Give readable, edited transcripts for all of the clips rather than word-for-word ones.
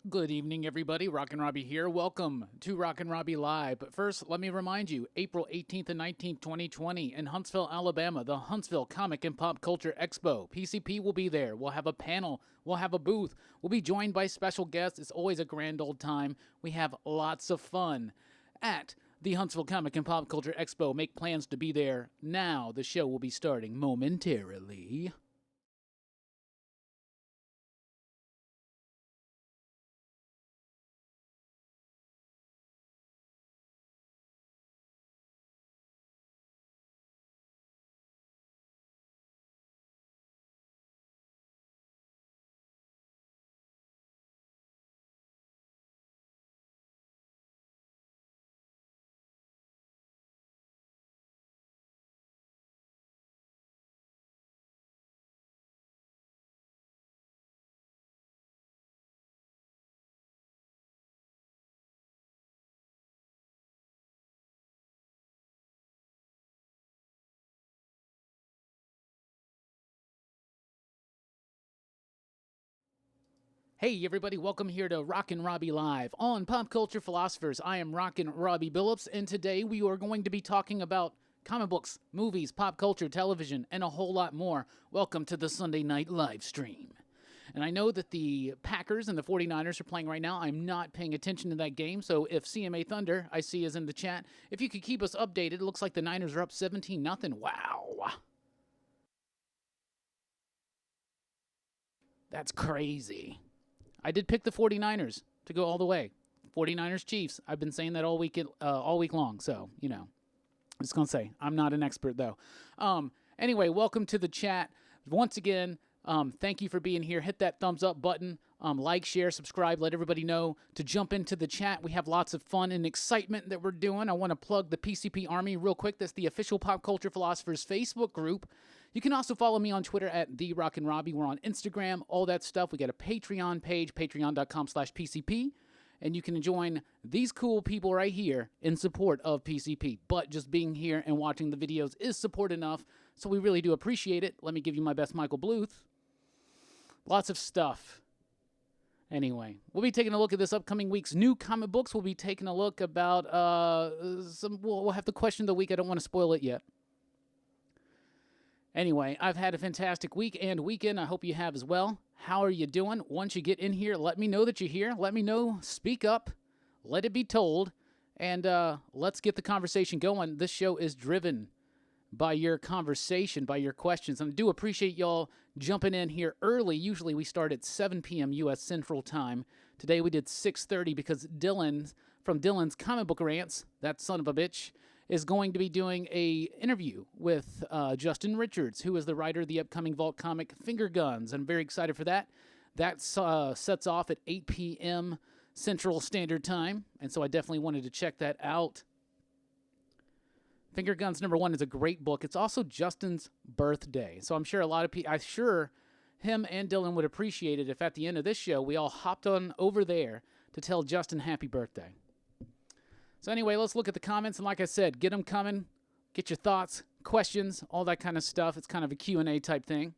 Good evening, everybody. Rockin Robbie here. Welcome to Rockin Robbie Live. But first, let me remind you, April 18th and 19th, 2020, in Huntsville, Alabama, the Huntsville Comic and Pop Culture Expo. PCP will be there. We'll have a panel. We'll have a booth. We'll be joined by special guests. It's always a grand old time. We have lots of fun at the Huntsville Comic and Pop Culture Expo. Make plans to be there now. The show will be starting momentarily. Hey everybody, welcome here to Rockin Robbie Live on Pop Culture Philosophers. I am Rockin Robbie Billups, and today we are going to be talking about comic books, movies, pop culture, television, and a whole lot more. Welcome to the Sunday night live stream. And I know that the Packers and the 49ers are playing right now. I'm not paying attention to that game, so if CMA Thunder, I see, is in the chat, if you could keep us updated, it looks like the Niners are up 17-0. Wow. That's crazy. I did pick the 49ers to go all the way. 49ers Chiefs. I've been saying that all week long, so, you know. I'm just going to say, I'm not an expert, though. Anyway, welcome to the chat. Once again, thank you for being here. Hit that thumbs up button. Like, share, subscribe. Let everybody know to jump into the chat. We have lots of fun and excitement that we're doing. I want to plug the PCP Army real quick. That's the official Pop Culture Philosophers Facebook group. You can also follow me on Twitter at The Rockin Robbie. We're on Instagram, all that stuff. We got a Patreon page, patreon.com/PCP. And you can join these cool people right here in support of PCP. But just being here and watching the videos is support enough, so we really do appreciate it. Let me give you my best Michael Bluth. Lots of stuff. Anyway, we'll be taking a look at this upcoming week's new comic books. We'll be taking a look about we'll have the question of the week. I don't want to spoil it yet. Anyway, I've had a fantastic week and weekend. I hope you have as well. How are you doing? Once you get in here, let me know that you're here. Let me know. Speak up. Let it be told. And let's get the conversation going. This show is driven by your conversation, by your questions. And I do appreciate y'all jumping in here early. Usually we start at 7 p.m. U.S. Central Time. Today we did 6:30 because Dylan from Dylan's Comic Book Rants, that son of a bitch, is going to be doing a interview with Justin Richards, who is the writer of the upcoming Vault comic Finger Guns. I'm very excited for that. That sets off at 8 p.m. Central Standard Time, and so I definitely wanted to check that out. Finger Guns #1 is a great book. It's also Justin's birthday, so I'm sure a lot of people, I'm sure him and Dylan would appreciate it if at the end of this show we all hopped on over there to tell Justin happy birthday. So anyway, let's look at the comments, and like I said, get them coming. Get your thoughts, questions, all that kind of stuff. It's kind of a Q&A type thing.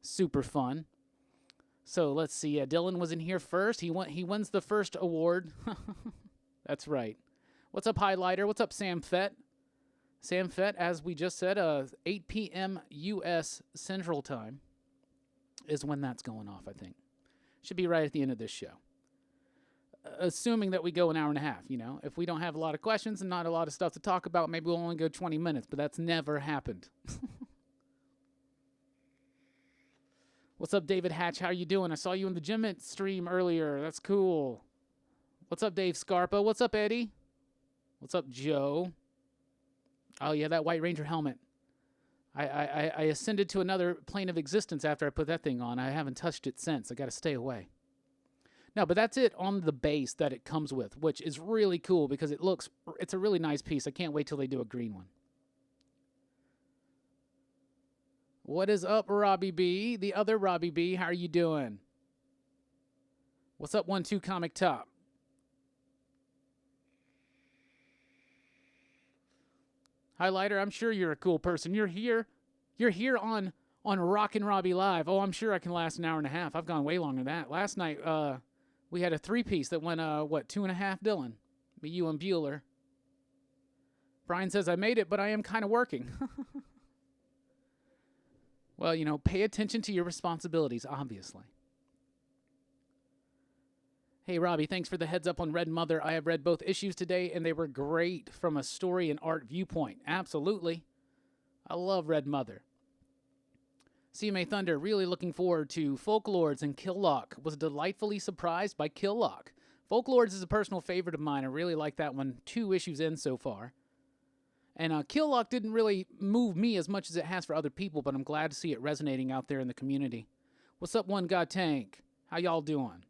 Super fun. So let's see. Dylan was in here first. He wins the first award. That's right. What's up, Highlighter? What's up, Sam Fett? Sam Fett, as we just said, 8 p.m. U.S. Central Time is when that's going off, I think. Should be right at the end of this show. Assuming that we go an hour and a half, you know. If we don't have a lot of questions and not a lot of stuff to talk about, maybe we'll only go 20 minutes, but that's never happened. What's up, David Hatch? How you doing? I saw you in the gym stream earlier. That's cool. What's up, Dave Scarpa? What's up, Eddie? What's up, Joe? Oh, yeah, that White Ranger helmet. I ascended to another plane of existence after I put that thing on. I haven't touched it since. I got to stay away. No, but that's it on the base that it comes with, which is really cool because it's a really nice piece. I can't wait till they do a green one. What is up, Robbie B? The other Robbie B, how are you doing? What's up, 1-2 Comic Top? Highlighter, I'm sure you're a cool person. You're here on Rockin Robbie Live. Oh, I'm sure I can last an hour and a half. I've gone way longer than that. Last night We had a 3-piece that went, 2.5 Dylan. Me, you, and Bueller. Brian says, I made it, but I am kind of working. Well, pay attention to your responsibilities, obviously. Hey, Robbie, thanks for the heads up on Red Mother. I have read both issues today, and they were great from a story and art viewpoint. Absolutely. I love Red Mother. CMA Thunder, really looking forward to Folklords and Killock. Was delightfully surprised by Killock. Folklords is a personal favorite of mine. I really like that one. 2 issues in so far. And Killock didn't really move me as much as it has for other people, but I'm glad to see it resonating out there in the community. What's up, One God Tank? How y'all doing?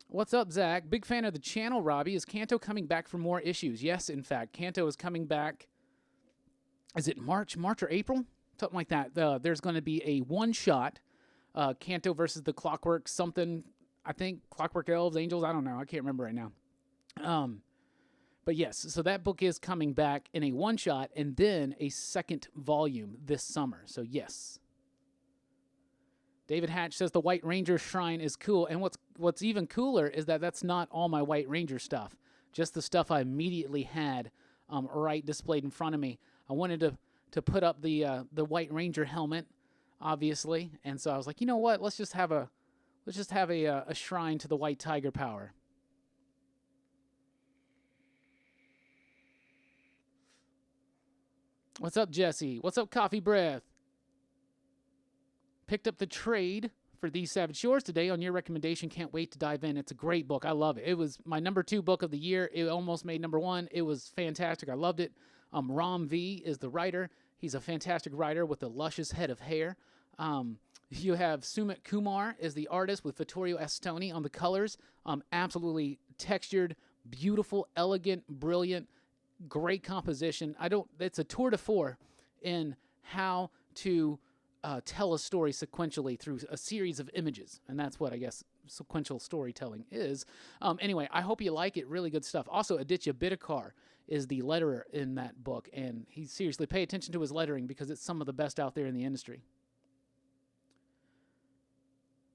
What's up, Zach? Big fan of the channel, Robbie. Is Kanto coming back for more issues? Yes, in fact. Kanto is coming back. Is it March or April? Something like that. There's going to be a one-shot. Kanto versus the Clockwork something. I think Clockwork Elves, Angels. I don't know. I can't remember right now. But yes, so that book is coming back in a one-shot and then a second volume this summer. So yes. David Hatch says the White Ranger shrine is cool. And what's even cooler is that that's not all my White Ranger stuff. Just the stuff I immediately had right displayed in front of me. I wanted to put up the White Ranger helmet, obviously. And so I was like, you know what? Let's just have a shrine to the White Tiger power. What's up, Jesse? What's up, Coffee Breath? Picked up the trade for These Savage Shores today on your recommendation. Can't wait to dive in. It's a great book. I love it. It was my number 2 book of the year. It almost made number 1. It was fantastic. I loved it. Ram V is the writer. He's a fantastic writer with a luscious head of hair. You have Sumit Kumar is the artist with Vittorio Astoni on the colors. Absolutely textured, beautiful, elegant, brilliant, great composition. It's a tour de force in how to tell a story sequentially through a series of images. And that's what I guess sequential storytelling is. Anyway, I hope you like it. Really good stuff. Also, Aditya Bidikar is the letterer in that book. And seriously, pay attention to his lettering because it's some of the best out there in the industry.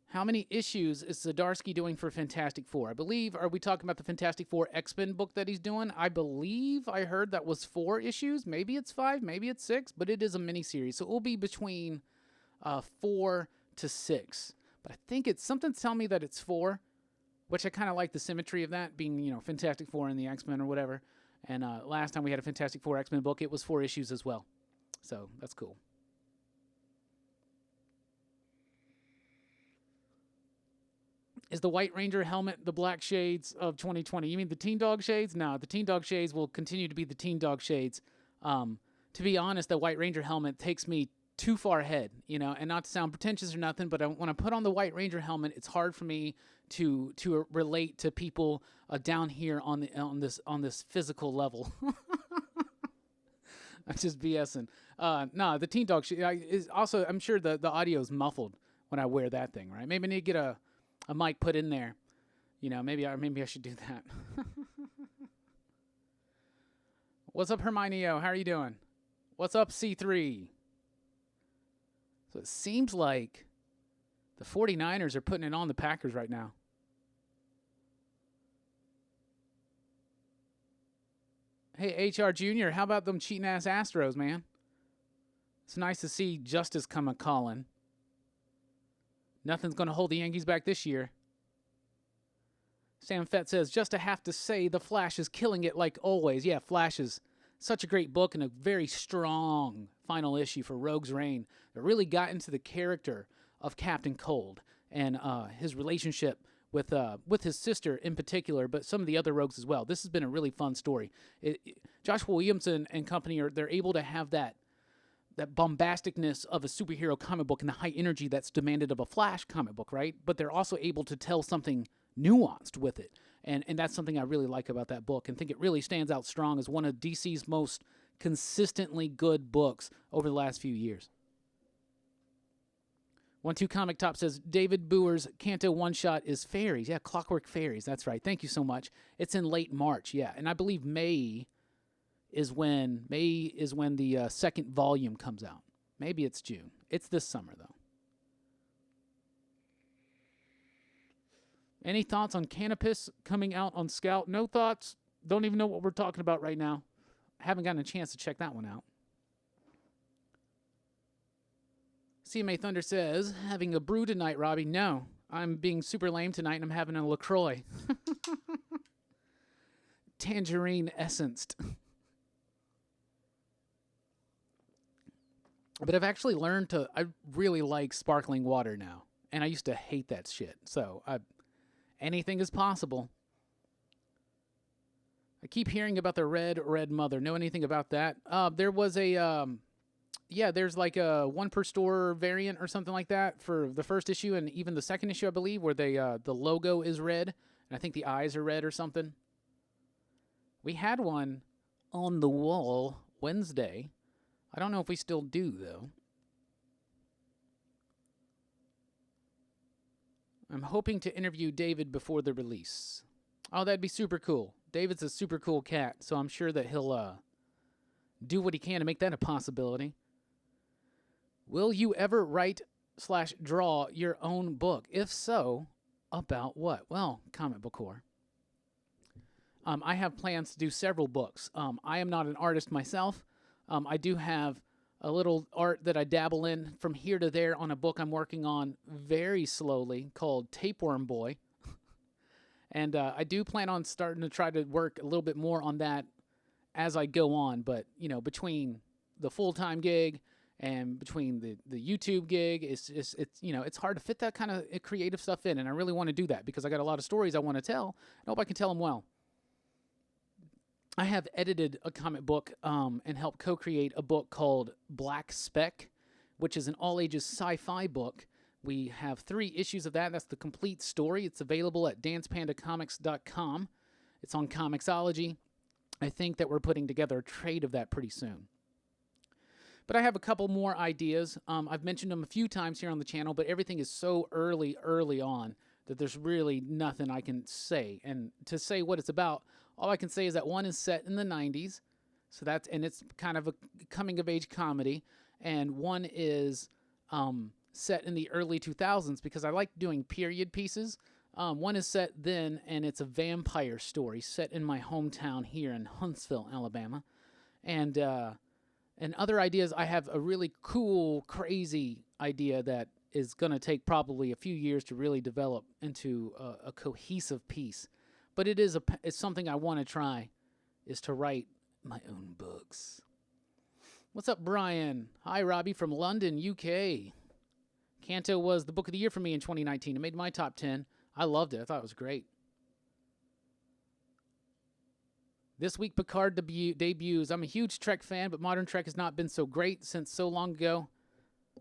How many issues is Zdarsky doing for Fantastic Four? I believe, are we talking about the Fantastic Four X-Men book that he's doing? I believe I heard that was 4 issues. Maybe it's 5, maybe it's 6, but it is a miniseries. So it will be between 4 to 6. But I think something's telling me that it's 4, which I kind of like the symmetry of that being, Fantastic Four and the X-Men or whatever. And last time we had a Fantastic Four X-Men book, it was 4 issues as well. So that's cool. Is the White Ranger helmet the black shades of 2020? You mean the Teen Dog shades? No, the Teen Dog shades will continue to be the Teen Dog shades. To be honest, the White Ranger helmet takes me too far ahead, and not to sound pretentious or nothing, but when I put on the White Ranger helmet, it's hard for me to relate to people down here on this physical level. I'm just BSing. No, the Teen Dog is also, I'm sure the audio is muffled when I wear that thing, right? Maybe I need to get a mic put in there. Maybe I should do that. What's up, Hermione O? How are you doing? What's up, C3? So it seems like the 49ers are putting it on the Packers right now. Hey, HR Jr., how about them cheating-ass Astros, man? It's nice to see justice come a-calling. Nothing's going to hold the Yankees back this year. Sam Fett says, just to have to say the Flash is killing it like always. Yeah, Flash is such a great book and a very strong final issue for Rogue's Reign that really got into the character of Captain Cold and his relationship with his sister in particular, but some of the other rogues as well. This has been a really fun story. Josh Williamson and company, they're able to have that bombasticness of a superhero comic book and the high energy that's demanded of a Flash comic book, right? But they're also able to tell something nuanced with it. And that's something I really like about that book and think it really stands out strong as one of DC's most consistently good books over the last few years. 12 Comic Top says, David Boer's Kanto one-shot is Fairies. Yeah, Clockwork Fairies. That's right. Thank you so much. It's in late March, yeah. And I believe May is when the second volume comes out. Maybe it's June. It's this summer, though. Any thoughts on Canopus coming out on Scout? No thoughts. Don't even know what we're talking about right now. Haven't gotten a chance to check that one out. CMA Thunder says, having a brew tonight, Robbie. No, I'm being super lame tonight and I'm having a LaCroix. Tangerine essenced. But I've actually learned I really like sparkling water now. And I used to hate that shit. So anything is possible. I keep hearing about the red mother. Know anything about that? There was there's like a one per store variant or something like that for the first issue and even the second issue, I believe, where the logo is red and I think the eyes are red or something. We had one on the wall Wednesday. I don't know if we still do, though. I'm hoping to interview David before the release. Oh, that'd be super cool. David's a super cool cat, so I'm sure that he'll do what he can to make that a possibility. Will you ever write/draw your own book? If so, about what? Well, comic book horror. I have plans to do several books. I am not an artist myself. I do have a little art that I dabble in from here to there on a book I'm working on very slowly called Tapeworm Boy. And I do plan on starting to try to work a little bit more on that as I go on. But, between the full-time gig and between the YouTube gig, it's hard to fit that kind of creative stuff in. And I really want to do that because I got a lot of stories I want to tell. I hope I can tell them well. I have edited a comic book and helped co-create a book called Black Speck, which is an all-ages sci-fi book. We have 3 issues of that. That's the complete story. It's available at dancepandacomics.com. It's on Comixology. I think that we're putting together a trade of that pretty soon. But I have a couple more ideas. I've mentioned them a few times here on the channel, but everything is so early on that there's really nothing I can say. And to say what it's about, all I can say is that one is set in the 90s, and it's kind of a coming-of-age comedy, and one is set in the early 2000s because I like doing period pieces. One is set then, and it's a vampire story set in my hometown here in Huntsville, Alabama. And other ideas, I have a really cool, crazy idea that is going to take probably a few years to really develop into a cohesive piece. But it's something I want to try, is to write my own books. What's up, Brian? Hi, Robbie from London, UK. Canto was the book of the year for me in 2019. It made my top 10. I loved it. I thought it was great. This week, Picard debuts. I'm a huge Trek fan, but modern Trek has not been so great since so long ago.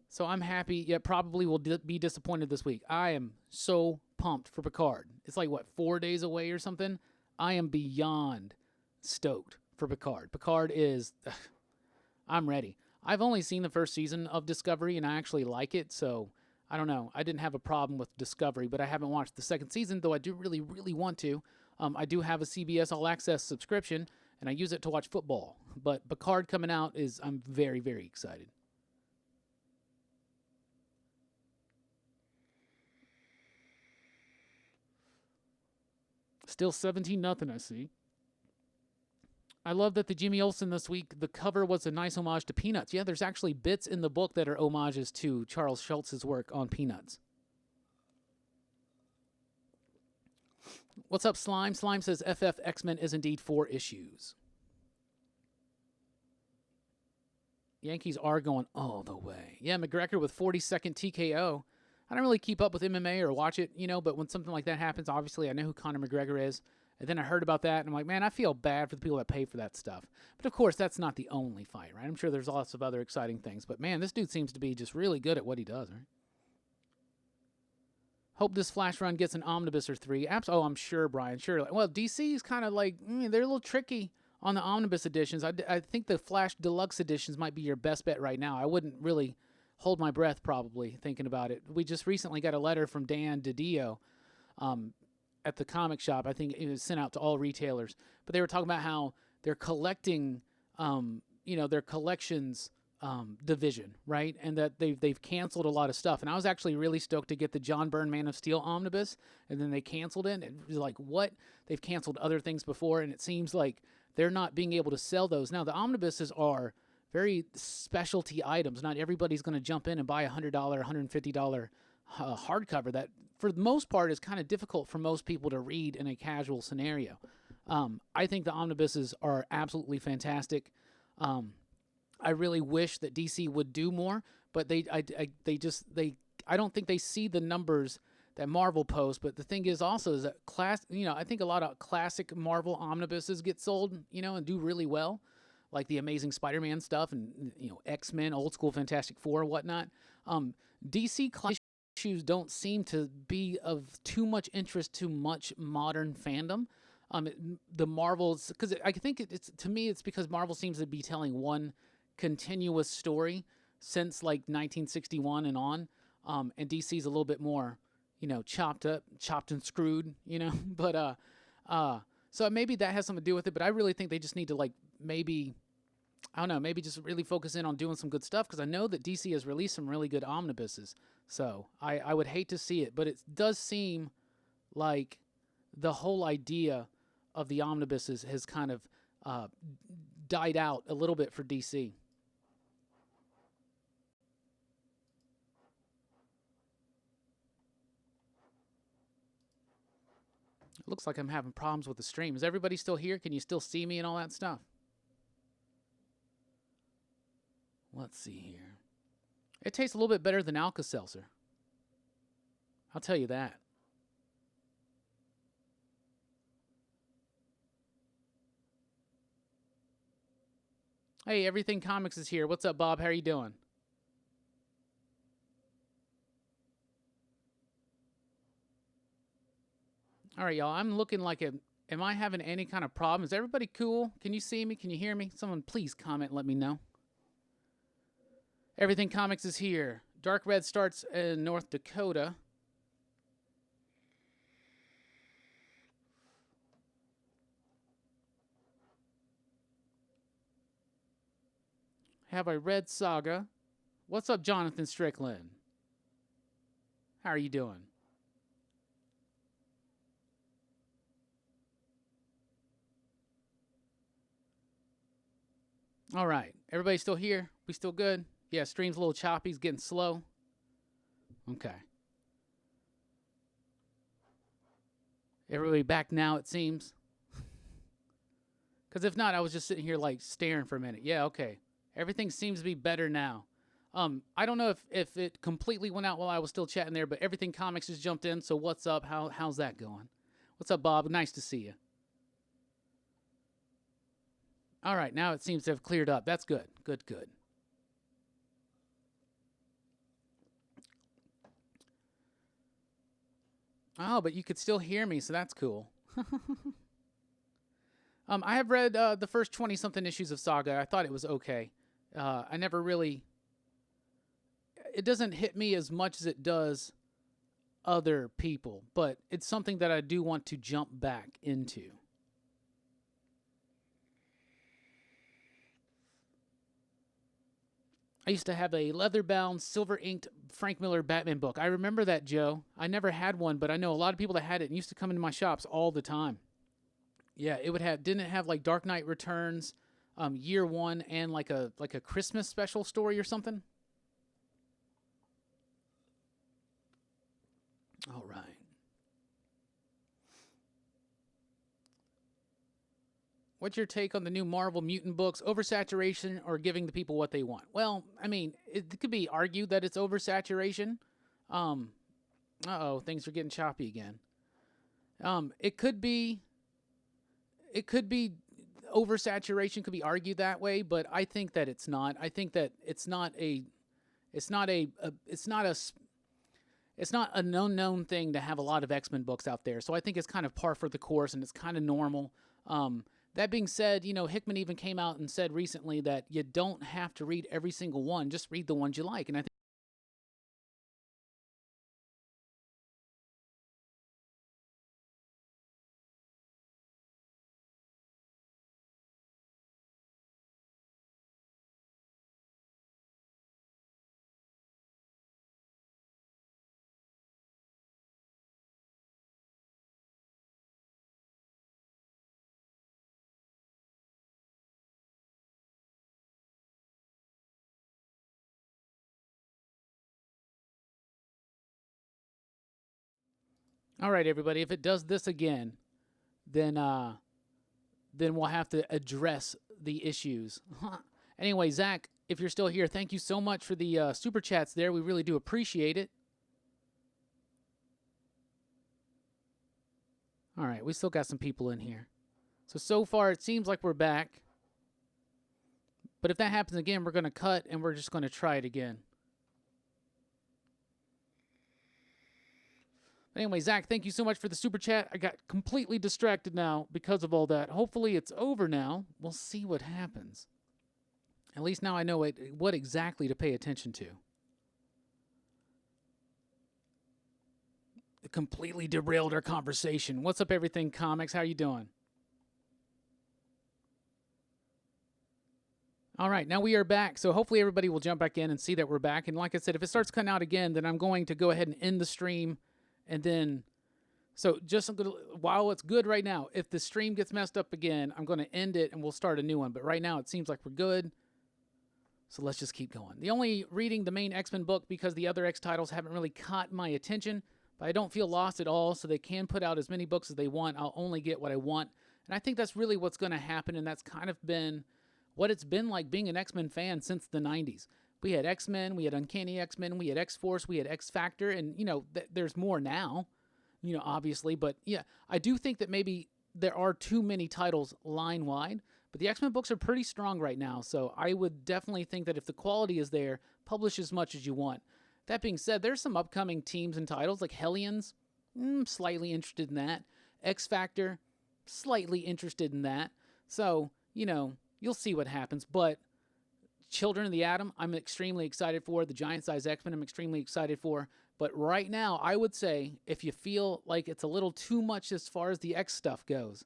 So I'm happy, yet probably will be disappointed this week. I am so pumped for Picard. It's like, 4 days away or something? I am beyond stoked for Picard. Picard is... I'm ready. I've only seen the first season of Discovery, and I actually like it, so I don't know. I didn't have a problem with Discovery, but I haven't watched the second season, though I do really, really want to. I do have a CBS All Access subscription, and I use it to watch football. But Picard coming out I'm very, very excited. Still 17-0, I see. I love that the Jimmy Olsen this week, the cover was a nice homage to Peanuts. Yeah, there's actually bits in the book that are homages to Charles Schultz's work on Peanuts. What's up, Slime? Slime says FF X-Men is indeed 4 issues. Yankees are going all the way. Yeah, McGregor with 42nd TKO. I don't really keep up with MMA or watch it, but when something like that happens, obviously I know who Conor McGregor is. And then I heard about that, and I'm like, man, I feel bad for the people that pay for that stuff. But of course, that's not the only fight, right? I'm sure there's lots of other exciting things. But man, this dude seems to be just really good at what he does, right? Hope this Flash run gets an omnibus or 3. Oh, I'm sure, Brian, sure. Well, DC is kind of like, they're a little tricky on the omnibus editions. I think the Flash Deluxe editions might be your best bet right now. I wouldn't really hold my breath probably thinking about it. We just recently got a letter from Dan DiDio at the comic shop. I think it was sent out to all retailers. But they were talking about how they're collecting, their collections division, right? And that they've canceled a lot of stuff. And I was actually really stoked to get the John Byrne Man of Steel omnibus, and then they canceled it. And it was like, what? They've canceled other things before, and it seems like they're not being able to sell those. Now, the omnibuses are very specialty items. Not everybody's going to jump in and buy a $100, $150 hardcover that, for the most part, is kind of difficult for most people to read in a casual scenario. I think the omnibuses are absolutely fantastic. I really wish that DC would do more, but I don't think they see the numbers that Marvel posts. But the thing is also is that I think a lot of classic Marvel omnibuses get sold, and do really well, like the Amazing Spider-Man stuff and X-Men, Old School Fantastic Four and whatnot. DC issues don't seem to be of too much interest to much modern fandom. The Marvels, because I think it's because Marvel seems to be telling one continuous story since like 1961 and on, and DC's a little bit more, chopped and screwed, but so maybe that has something to do with it. But I really think they just need to maybe just really focus in on doing some good stuff, because I know that DC has released some really good omnibuses. So I would hate to see it, but it does seem like the whole idea of the omnibuses has kind of died out a little bit for DC. It looks like I'm having problems with the stream. Is everybody still here? Can you still see me and all that stuff? Let's see here. It tastes a little bit better than Alka-Seltzer. I'll tell you that. Hey, Everything Comics is here. What's up, Bob? How are you doing? All right, y'all. I'm looking like am I having any kind of problem? Is everybody cool? Can you see me? Can you hear me? Someone please comment and let me know. Everything Comics is here. Dark Red starts in North Dakota. Have I read Saga? What's up, Jonathan Strickland? How are you doing? All right. Everybody still here? We still good? Yeah, stream's a little choppy. It's getting slow. Okay. Everybody back now, it seems. Because if not, I was just sitting here staring for a minute. Yeah, okay. Everything seems to be better now. I don't know if it completely went out while I was still chatting there, but Everything Comics just jumped in. So what's up? How's that going? What's up, Bob? Nice to see you. All right, now it seems to have cleared up. That's good. Good. Oh, but you could still hear me, so that's cool. I have read the first 20-something issues of Saga. I thought it was okay. I never really... It doesn't hit me as much as it does other people, but it's something that I do want to jump back into. I used to have a leather-bound, silver-inked Frank Miller Batman book. I remember that, Joe. I never had one, but I know a lot of people that had it and used to come into my shops all the time. Yeah, didn't it have like Dark Knight Returns, Year One, and like a Christmas special story or something? All right. What's your take on the new Marvel mutant books? Oversaturation or giving the people what they want? Well, I mean, it could be argued that it's oversaturation. Things are getting choppy again. It could be oversaturation, could be argued that way, but I think that it's not. I think that it's not a known thing to have a lot of X-Men books out there. So I think it's kind of par for the course, and it's kind of normal. That being said, Hickman even came out and said recently that you don't have to read every single one. Just read the ones you like. And I think All right, everybody. If it does this again, then we'll have to address the issues. Anyway, Zach, if you're still here, thank you so much for the super chats there. We really do appreciate it. All right, we still got some people in here. So far, it seems like we're back. But if that happens again, we're going to cut and we're just going to try it again. Anyway, Zach, thank you so much for the super chat. I got completely distracted now because of all that. Hopefully it's over now. We'll see what happens. At least now I know what exactly to pay attention to. It completely derailed our conversation. What's up, Everything Comics? How you doing? All right, now we are back. So hopefully everybody will jump back in and see that we're back. And like I said, if it starts cutting out again, then I'm going to go ahead and end the stream. And then, so just while it's good right now, if the stream gets messed up again, I'm going to end it and we'll start a new one. But right now it seems like we're good. So let's just keep going. The only reading the main X-Men book because the other X titles haven't really caught my attention. But I don't feel lost at all, so they can put out as many books as they want. I'll only get what I want. And I think that's really what's going to happen, and that's kind of been what it's been like being an X-Men fan since the 90s. We had X-Men, we had Uncanny X-Men, we had X-Force, we had X-Factor, and, there's more now, obviously. But, yeah, I do think that maybe there are too many titles line-wide, but the X-Men books are pretty strong right now, so I would definitely think that if the quality is there, publish as much as you want. That being said, there's some upcoming teams and titles, like Hellions, slightly interested in that. X-Factor, slightly interested in that. So, you'll see what happens, but Children of the Atom, I'm extremely excited for. The Giant Size X-Men, I'm extremely excited for. But right now, I would say, if you feel like it's a little too much as far as the X stuff goes,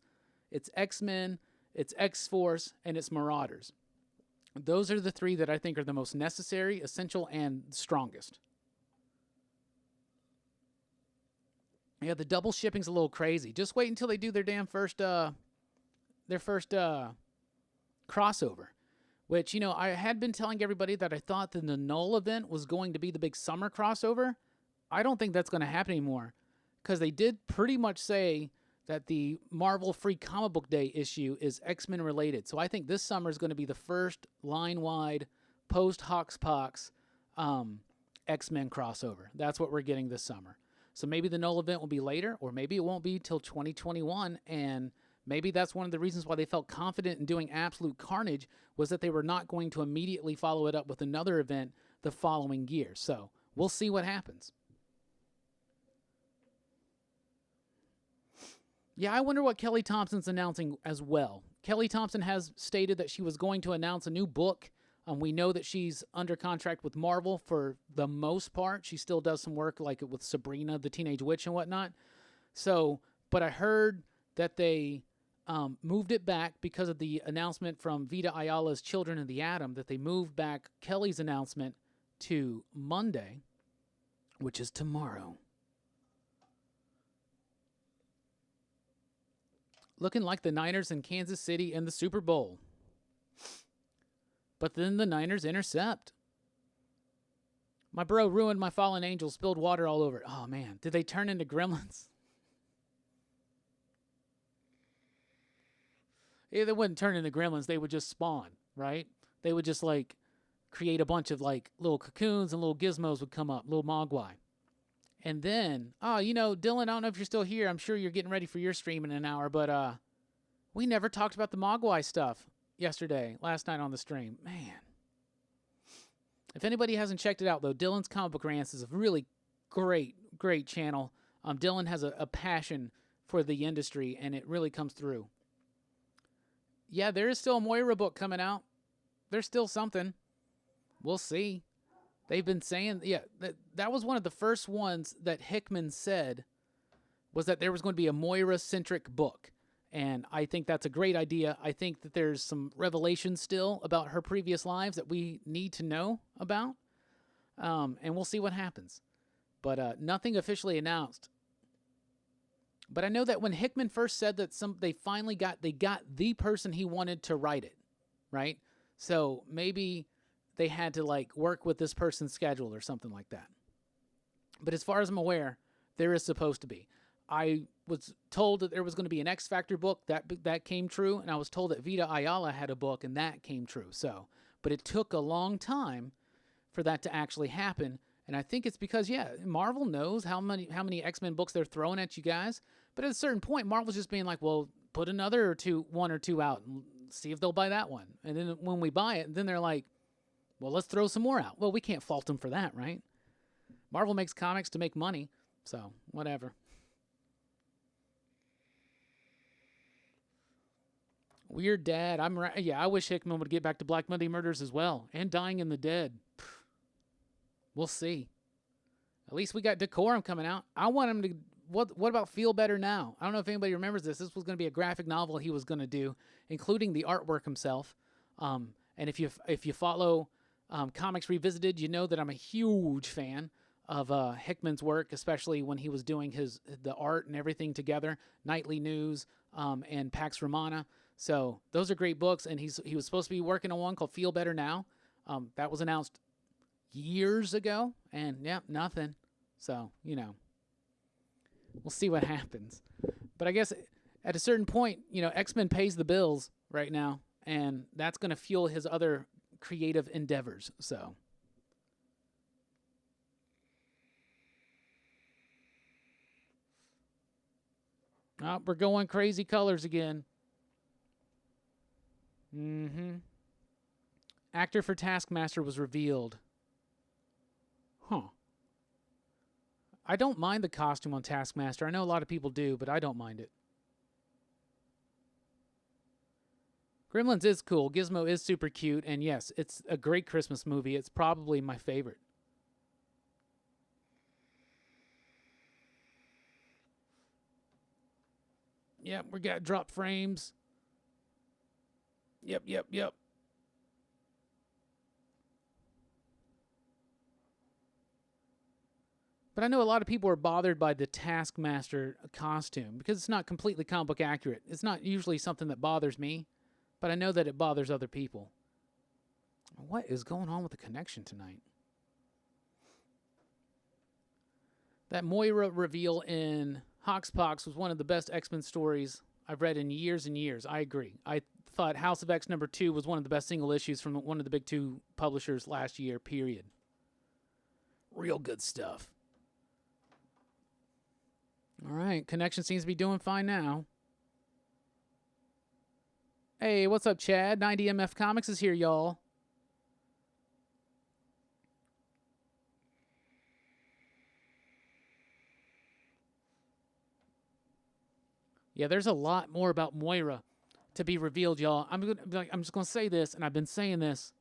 it's X-Men, it's X-Force, and it's Marauders. Those are the three that I think are the most necessary, essential, and strongest. Yeah, the double shipping's a little crazy. Just wait until they do their damn first crossover. Which, I had been telling everybody that I thought that the Null event was going to be the big summer crossover. I don't think that's going to happen anymore. Because they did pretty much say that the Marvel Free Comic Book Day issue is X-Men related. So I think this summer is going to be the first line-wide, post-Hoxpox X-Men crossover. That's what we're getting this summer. So maybe the Null event will be later, or maybe it won't be till 2021, and maybe that's one of the reasons why they felt confident in doing Absolute Carnage was that they were not going to immediately follow it up with another event the following year. So we'll see what happens. Yeah, I wonder what Kelly Thompson's announcing as well. Kelly Thompson has stated that she was going to announce a new book. We know that she's under contract with Marvel for the most part. She still does some work like with Sabrina, the Teenage Witch and whatnot. So, but I heard that they moved it back because of the announcement from Vita Ayala's Children of the Atom, that they moved back Kelly's announcement to Monday, which is tomorrow. Looking like the Niners in Kansas City in the Super Bowl. But then the Niners intercept. My bro ruined my fallen angel, spilled water all over it. Oh, man. Did they turn into gremlins? Yeah, they wouldn't turn into gremlins. They would just spawn, right? They would just, create a bunch of, little cocoons and little gizmos would come up, little mogwai. And then, Dylan, I don't know if you're still here. I'm sure you're getting ready for your stream in an hour, but we never talked about the mogwai stuff last night on the stream. Man. If anybody hasn't checked it out, though, Dylan's Comic Book Rants is a really great, great channel. Dylan has a passion for the industry, and it really comes through. Yeah, there is still a Moira book coming out. There's still something. We'll see. They've been saying, that was one of the first ones that Hickman said was that there was going to be a Moira-centric book. And I think that's a great idea. I think that there's some revelation still about her previous lives that we need to know about. And we'll see what happens. But nothing officially announced. But I know that when Hickman first said that they finally got the person he wanted to write it, right? So maybe they had to work with this person's schedule or something like that. But as far as I'm aware, there is supposed to be. I was told that there was going to be an X Factor book that came true, and I was told that Vita Ayala had a book, and that came true. So, but it took a long time for that to actually happen, and I think it's because Marvel knows how many X-Men books they're throwing at you guys, but at a certain point, Marvel's just being like, well, put one or two out, and see if they'll buy that one, and then when we buy it, then they're like, well, let's throw some more out. Well, we can't fault them for that, right? Marvel makes comics to make money, so whatever. Weird Dad. I wish Hickman would get back to Black Monday Murders as well, and Dying in the Dead. We'll see. At least we got Decorum coming out. I want him to. What about Feel Better Now? I don't know if anybody remembers this. This was going to be a graphic novel he was going to do, including the artwork himself. And if you follow Comics Revisited, you know that I'm a huge fan of Hickman's work, especially when he was doing the art and everything together, Nightly News and Pax Romana. So those are great books, and he was supposed to be working on one called Feel Better Now. That was announced years ago, and nothing. So, we'll see what happens. But I guess at a certain point, X-Men pays the bills right now, and that's going to fuel his other creative endeavors. So, we're going crazy colors again. Actor for Taskmaster was revealed. Huh. I don't mind the costume on Taskmaster. I know a lot of people do, but I don't mind it. Gremlins is cool. Gizmo is super cute, and yes, it's a great Christmas movie. It's probably my favorite. Yep, we got drop frames. Yep. But I know a lot of people are bothered by the Taskmaster costume because it's not completely comic book accurate. It's not usually something that bothers me, but I know that it bothers other people. What is going on with the connection tonight? That Moira reveal in Hoxpox was one of the best X-Men stories I've read in years and years. I agree. I thought House of X #2 was one of the best single issues from one of the big two publishers last year, period. Real good stuff. All right, connection seems to be doing fine now. Hey, what's up, Chad? 90MF Comics is here, y'all. Yeah, there's a lot more about Moira to be revealed, y'all. I'm just gonna say this, and I've been saying this.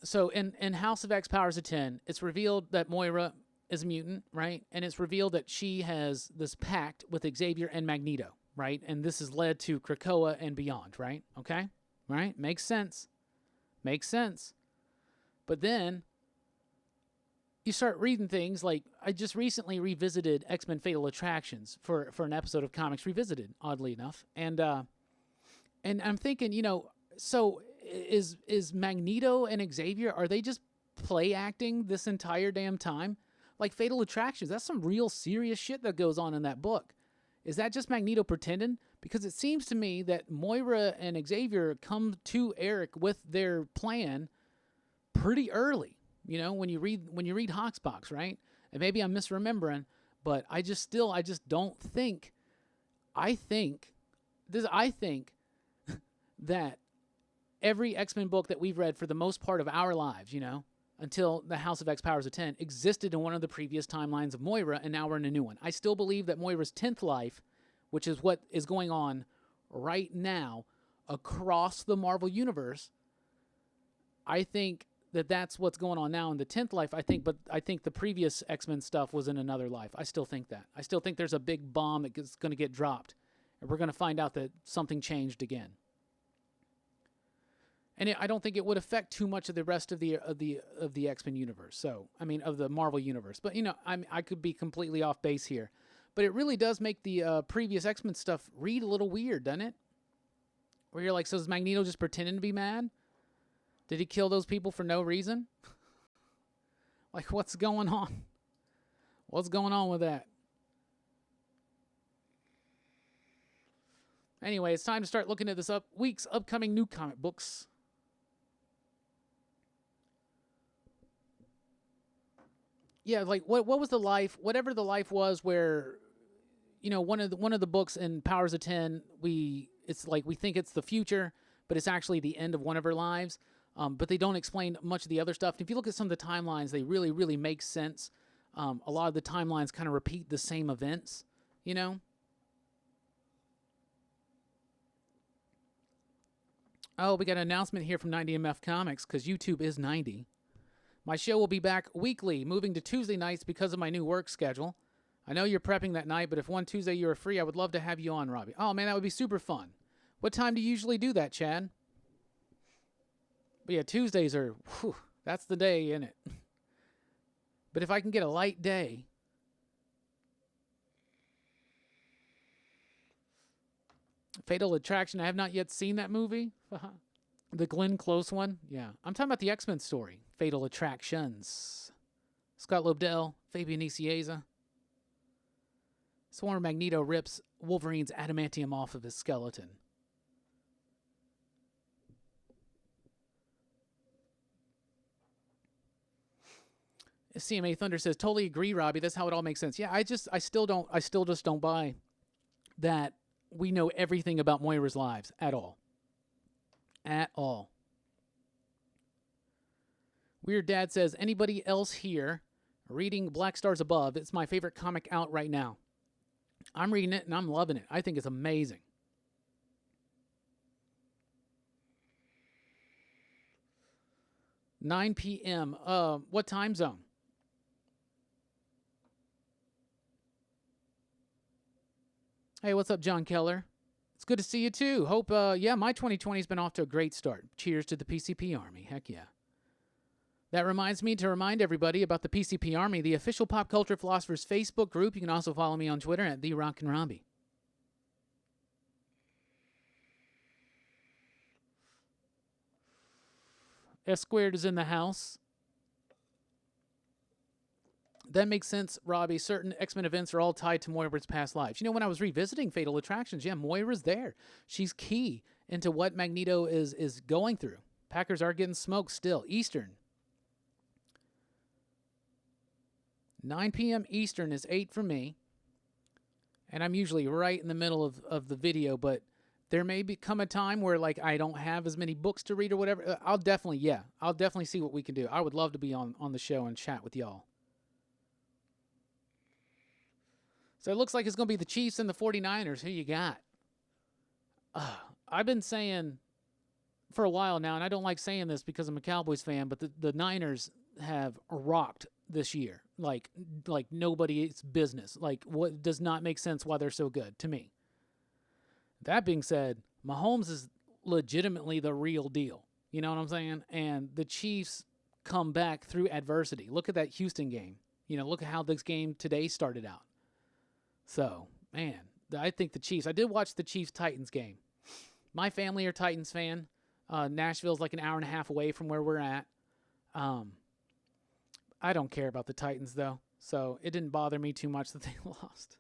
So in House of X Powers of 10, it's revealed that Moira is a mutant, right? And it's revealed that she has this pact with Xavier and Magneto, right? And this has led to Krakoa and beyond, right? Okay? Right? Makes sense. But then you start reading things like, I just recently revisited X-Men Fatal Attractions for an episode of Comics Revisited, oddly enough. And I'm thinking, so is Magneto and Xavier, are they just play acting this entire damn time? Like Fatal Attractions, that's some real serious shit that goes on in that book. Is that just Magneto pretending? Because it seems to me that Moira and Xavier come to Eric with their plan pretty early. When you read Hoxpox, right? And maybe I'm misremembering, but I just don't think. I think that every X-Men book that we've read for the most part of our lives, until the House of X Powers of 10, existed in one of the previous timelines of Moira, and now we're in a new one. I still believe that Moira's 10th life, which is what is going on right now across the Marvel Universe, I think that's what's going on now in the 10th life. I think the previous X-Men stuff was in another life. I still think that. I still think there's a big bomb that's going to get dropped, and we're going to find out that something changed again. And I don't think it would affect too much of the rest of the X-Men universe. So, of the Marvel universe. But, I could be completely off base here. But it really does make the previous X-Men stuff read a little weird, doesn't it? Where you're like, so is Magneto just pretending to be mad? Did he kill those people for no reason? Like, what's going on? What's going on with that? Anyway, it's time to start looking at this week's upcoming new comic books. Yeah, like what was the life? Whatever the life was, where one of the books in Powers of 10, it's like we think it's the future, but it's actually the end of one of her lives. But they don't explain much of the other stuff. And if you look at some of the timelines, they really, really make sense. A lot of the timelines kind of repeat the same events, Oh, we got an announcement here from 90MF Comics, because YouTube is 90. My show will be back weekly, moving to Tuesday nights because of my new work schedule. I know you're prepping that night, but if one Tuesday you are free, I would love to have you on, Robbie. Oh, man, that would be super fun. What time do you usually do that, Chad? But yeah, Tuesdays are, that's the day, isn't it? But if I can get a light day. Fatal Attraction, I have not yet seen that movie. The Glenn Close one. Yeah, I'm talking about the X-Men story. Fatal Attractions. Scott Lobdell, Fabian Nicieza. It's one where Magneto rips Wolverine's adamantium off of his skeleton. CMA Thunder says, totally agree, Robbie. That's how it all makes sense. Yeah, I still just don't buy that we know everything about Moira's lives at all. At all. Weird Dad says, anybody else here reading Black Stars Above? It's my favorite comic out right now. I'm reading it and I'm loving it. I think it's amazing. $9 p.m. What time zone? Hey, what's up, John Keller? It's good to see you, too. Hope, my 2020's been off to a great start. Cheers to the PCP Army. Heck yeah. That reminds me to remind everybody about the PCP Army, the official Pop Culture Philosophers Facebook group. You can also follow me on Twitter at the Rockin Robbie. S Squared is in the house. That makes sense, Robbie. Certain X-Men events are all tied to Moira's past lives. When I was revisiting Fatal Attractions, yeah, Moira's there. She's key into what Magneto is going through. Packers are getting smoked still. Eastern. 9 p.m. Eastern is 8 for me. And I'm usually right in the middle of the video, but there may come a time where I don't have as many books to read or whatever. I'll definitely see what we can do. I would love to be on the show and chat with y'all. So it looks like it's going to be the Chiefs and the 49ers. Who you got? I've been saying for a while now, and I don't like saying this because I'm a Cowboys fan, but the Niners have rocked this year. Like nobody's business. What does not make sense why they're so good to me. That being said, Mahomes is legitimately the real deal. You know what I'm saying? And the Chiefs come back through adversity. Look at that Houston game. Look at how this game today started out. So, man, I think the Chiefs. I did watch the Chiefs-Titans game. My family are Titans fan. Nashville's like an hour and a half away from where we're at. I don't care about the Titans, though. So it didn't bother me too much that they lost.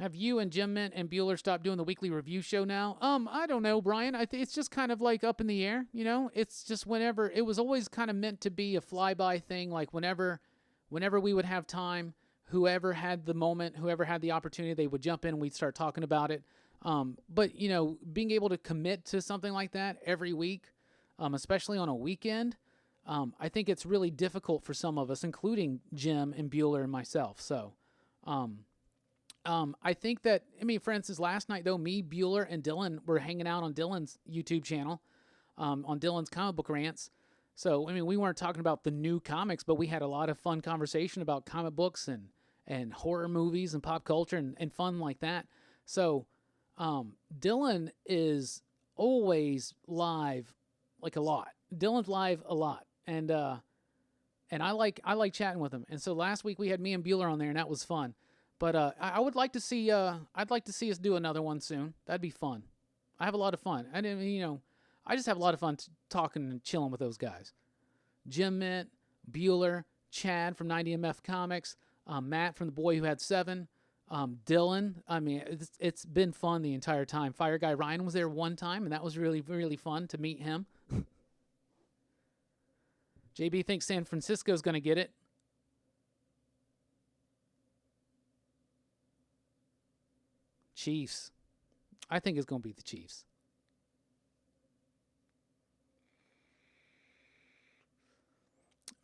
Have you and Jim Mint and Bueller stopped doing the weekly review show now? I don't know, Brian. It's just kind of up in the air, It's just whenever. It was always kind of meant to be a flyby thing, whenever we would have time, whoever had the moment, whoever had the opportunity, they would jump in and we'd start talking about it. But, being able to commit to something like that every week, especially on a weekend, I think it's really difficult for some of us, including Jim and Bueller and myself. So, I think that, for instance, last night, though, me, Bueller, and Dylan were hanging out on Dylan's YouTube channel, on Dylan's comic book rants. So, we weren't talking about the new comics, but we had a lot of fun conversation about comic books and horror movies and pop culture and fun like that. So, Dylan is always live, a lot. Dylan's live a lot. And I like chatting with him. And so last week we had me and Bueller on there, and that was fun. But I would like to see I'd like to see us do another one soon. That'd be fun. I have a lot of fun. I just have a lot of fun talking and chilling with those guys. Jim Mint, Bueller, Chad from 90MF Comics, Matt from The Boy Who Had Seven. Dylan. I mean, it's been fun the entire time. Fire Guy Ryan was there one time, and that was really, really fun to meet him. JB thinks San Francisco's going to get it. Chiefs. I think it's going to be the Chiefs.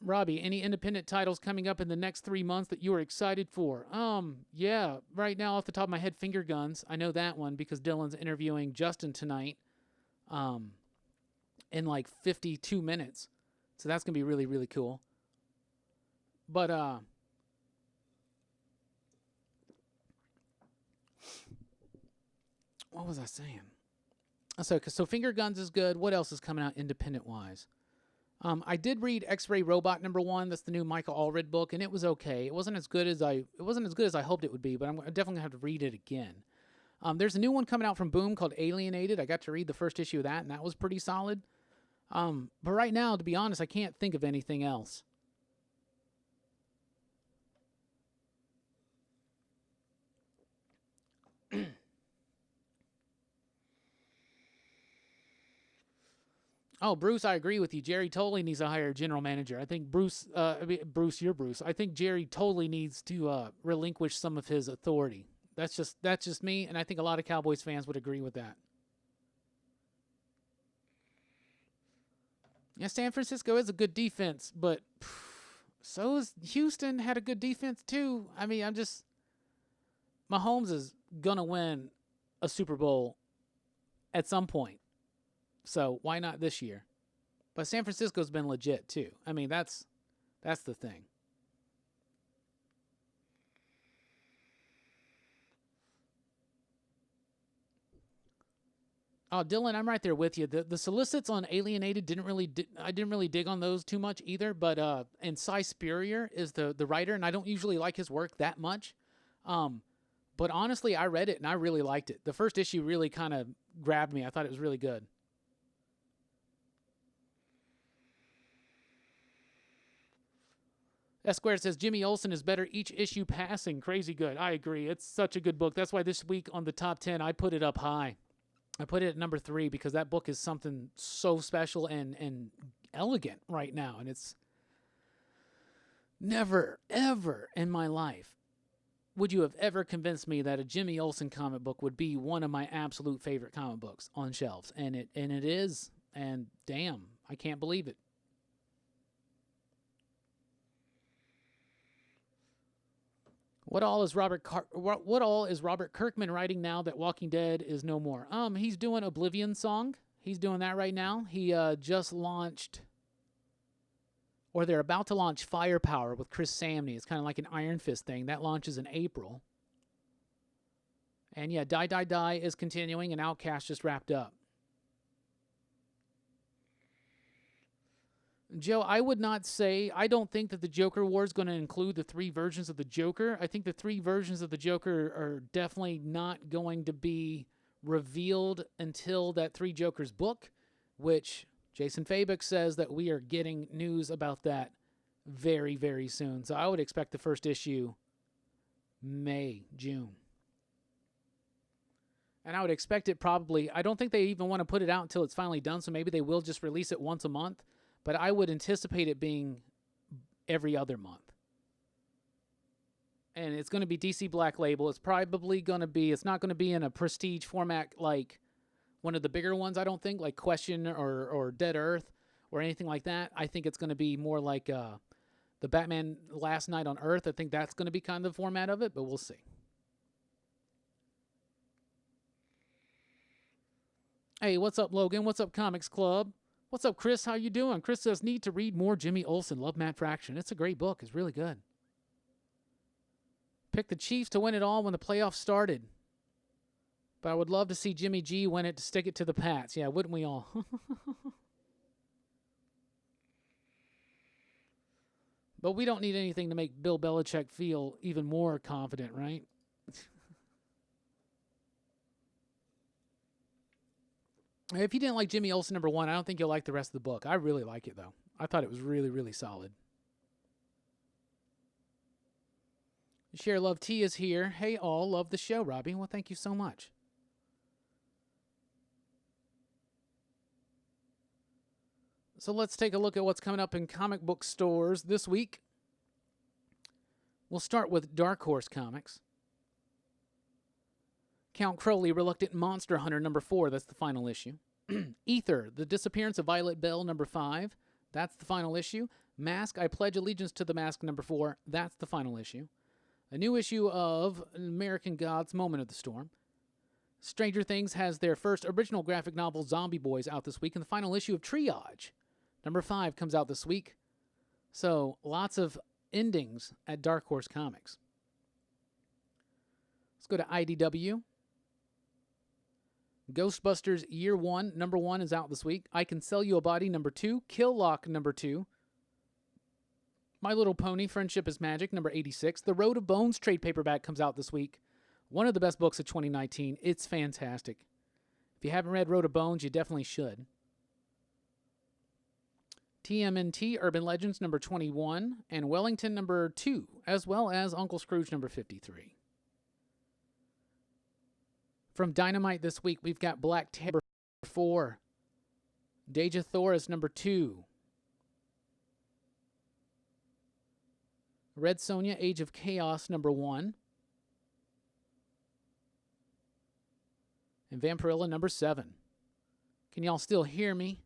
Robbie, any independent titles coming up in the next 3 months that you are excited for? Yeah, right now off the top of my head, Finger Guns. I know that one because Dylan's interviewing Justin tonight, in like 52 minutes. So that's going to be really, really cool. But, what was I saying? So Finger Guns is good. What else is coming out independent-wise? I did read X-Ray Robot #1. That's the new Michael Allred book, and it was okay. It wasn't as good as I hoped it would be, but I'm definitely gonna have to read it again. There's a new one coming out from Boom called Alienated. I got to read the first issue of that, and that was pretty solid. But right now, to be honest, I can't think of anything else. Oh, Bruce, I agree with you. Jerry totally needs to hire a general manager. I think Bruce, you're Bruce. I think Jerry totally needs to relinquish some of his authority. That's just me, and I think a lot of Cowboys fans would agree with that. Yeah, San Francisco is a good defense, but so is Houston had a good defense too. I mean, Mahomes is gonna win a Super Bowl at some point. So why not this year? But San Francisco's been legit too. I mean, that's the thing. Oh, Dylan, I'm right there with you. The solicits on Alienated I didn't really dig on those too much either. But and Cy Spurrier is the writer, and I don't usually like his work that much. But honestly, I read it and I really liked it. The first issue really kind of grabbed me. I thought it was really good. Esquire says Jimmy Olsen is better each issue passing. Crazy good. I agree. It's such a good book. That's why this week on the top 10, I put it up high. I put it at number 3 because that book is something so special and elegant right now. And it's never, ever in my life would you have ever convinced me that a Jimmy Olsen comic book would be one of my absolute favorite comic books on shelves. And it is. And damn, I can't believe it. What all is Robert Kirkman writing now that Walking Dead is no more? He's doing Oblivion Song. He's doing that right now. He just launched, or they're about to launch Firepower with Chris Samney. It's kind of like an Iron Fist thing. That launches in April. And yeah, Die Die Die is continuing, and Outcast just wrapped up. Joe, I don't think that the Joker War is going to include the 3 versions of the Joker. I think the 3 versions of the Joker are definitely not going to be revealed until that 3 Jokers book, which Jason Fabik says that we are getting news about that very, very soon. So I would expect the first issue May, June. And I would expect it probably, I don't think they even want to put it out until it's finally done, so maybe they will just release it once a month. But I would anticipate it being every other month. And it's going to be DC Black Label. It's probably going to be, it's not going to be in a prestige format like one of the bigger ones, I don't think, like Question or Dead Earth or anything like that. I think it's going to be more like the Batman Last Night on Earth. I think that's going to be kind of the format of it, but we'll see. Hey, what's up, Logan? What's up, Comics Club? What's up, Chris? How you doing? Chris says, need to read more Jimmy Olsen. Love Matt Fraction. It's a great book. It's really good. Picked the Chiefs to win it all when the playoffs started. But I would love to see Jimmy G win it to stick it to the Pats. Yeah, wouldn't we all? But we don't need anything to make Bill Belichick feel even more confident, right? If you didn't like Jimmy Olsen #1, I don't think you'll like the rest of the book. I really like it, though. I thought it was really, really solid. Share Love T is here. Hey, all. Love the show, Robbie. Well, thank you so much. So let's take a look at what's coming up in comic book stores this week. We'll start with Dark Horse Comics. Count Crowley, Reluctant Monster Hunter, number 4. That's the final issue. Ether, The Disappearance of Violet Bell, number 5. That's the final issue. Mask, I Pledge Allegiance to the Mask, number 4. That's the final issue. A new issue of American Gods, Moment of the Storm. Stranger Things has their first original graphic novel, Zombie Boys, out this week. And the final issue of Triage, number 5, comes out this week. So lots of endings at Dark Horse Comics. Let's go to IDW. Ghostbusters Year 1, number 1 is out this week. I Can Sell You a Body, number 2. Kill Lock, number 2. My Little Pony, Friendship is Magic, number 86. The Road of Bones trade paperback comes out this week. One of the best books of 2019. It's fantastic. If you haven't read Road of Bones, you definitely should. TMNT Urban Legends, number 21. And Wellington, number 2, as well as Uncle Scrooge, number 53. From Dynamite this week, we've got Black Terror, number 4. Deja Thoris, number 2. Red Sonja, Age of Chaos, number 1. And Vampirilla, number 7. Can y'all still hear me?